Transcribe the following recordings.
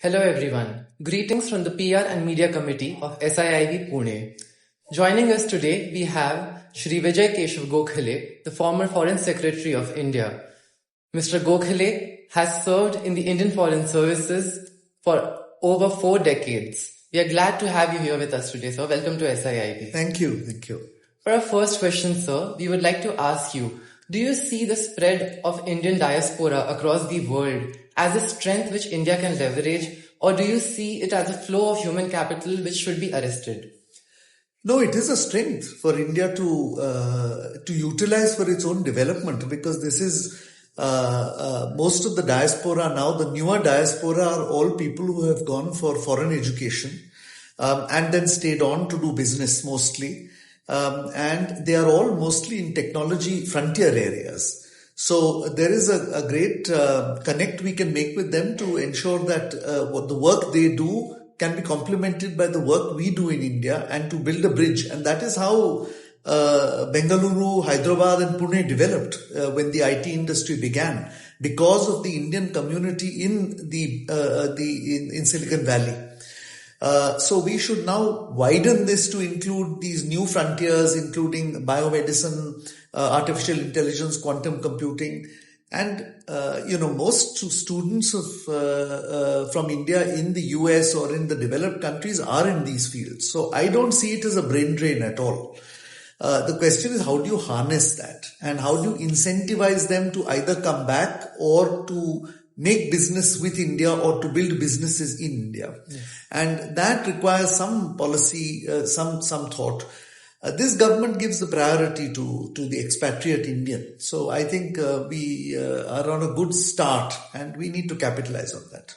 Hello everyone. Greetings from the PR and Media Committee of SIIB Pune. Joining us today we have Shri Vijay Keshav Gokhale, the former Foreign Secretary of India. Mr. Gokhale has served in the Indian Foreign Services for over 4 decades. We are glad to have you here with us today, sir. Welcome to SIIB. Thank you. Thank you. For our first question, sir, we would like to ask you, do you see the spread of Indian diaspora across the world as a strength which India can leverage, or do you see it as a flow of human capital which should be arrested? No, it is a strength for India to utilize for its own development, because this is most of the diaspora now, the newer diaspora are all people who have gone for foreign education and then stayed on to do business mostly. And they are all mostly in technology frontier areas. So there is a great connect we can make with them to ensure that what the work they do can be complemented by the work we do in India, and to build a bridge. And that is how Bengaluru, Hyderabad and Pune developed when the IT industry began, because of the Indian community in in Silicon Valley. So we should now widen this to include these new frontiers, including biomedicine, artificial intelligence, quantum computing, and most students from India in the US or in the developed countries are in these fields. So I don't see it as a brain drain at all. The question is, how do you harness that, and how do you incentivize them to either come back or to make business with India or to build businesses in India? Yes. And that requires some policy, some thought. This government gives the priority to the expatriate Indian. So I think we are on a good start, and we need to capitalize on that.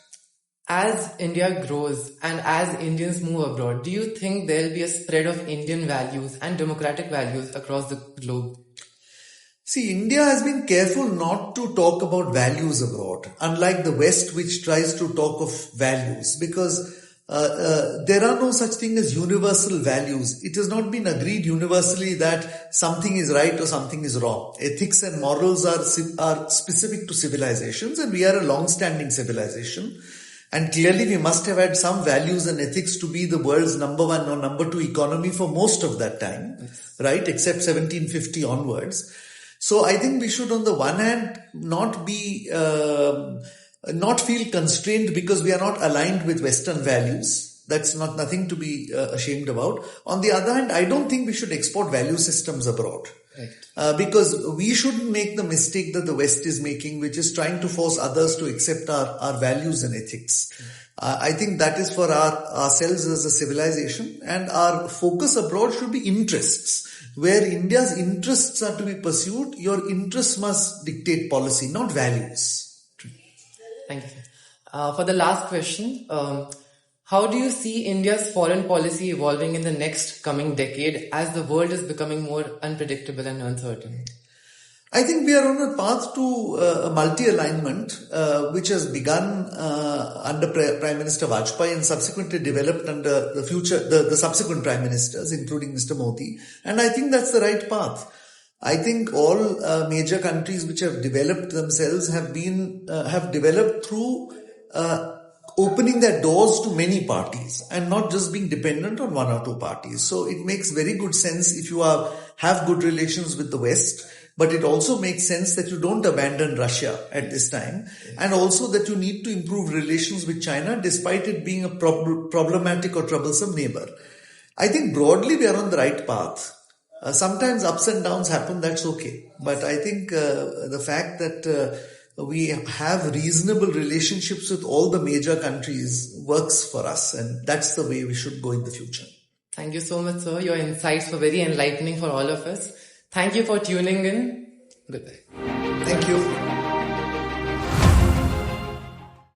As India grows and as Indians move abroad, do you think there will be a spread of Indian values and democratic values across the globe? See, India has been careful not to talk about values abroad, unlike the West, which tries to talk of values, because there are no such thing as universal values. It has not been agreed universally that something is right or something is wrong. Ethics and morals are specific to civilizations, and we are a long-standing civilization. And clearly we must have had some values and ethics to be the world's number 1 or number 2 economy for most of that time, right? Except 1750 onwards. So I think we should, on the one hand, not feel constrained because we are not aligned with Western values. That's nothing to be ashamed about. On the other hand, I don't think we should export value systems abroad. Right. Because we shouldn't make the mistake that the West is making, which is trying to force others to accept our values and ethics. I think that is for ourselves as a civilization, and our focus abroad should be interests. Where India's interests are to be pursued, your interests must dictate policy, not values. Thank you, sir. For the last question, how do you see India's foreign policy evolving in the next coming decade as the world is becoming more unpredictable and uncertain? I think we are on a path to a multi-alignment, which has begun under Prime Minister Vajpayee and subsequently developed under the subsequent Prime Ministers, including Mr. Modi. And I think that's the right path. I think all major countries which have developed themselves have developed through opening their doors to many parties and not just being dependent on 1 or 2 parties. So it makes very good sense if you have good relations with the West, but it also makes sense that you don't abandon Russia at this time, and also that you need to improve relations with China despite it being a problematic or troublesome neighbor. I think broadly we are on the right path. Sometimes ups and downs happen, that's okay. But I think the fact that we have reasonable relationships with all the major countries works for us, and that's the way we should go in the future. Thank you so much, sir. Your insights were very enlightening for all of us. Thank you for tuning in. Goodbye. Thank you.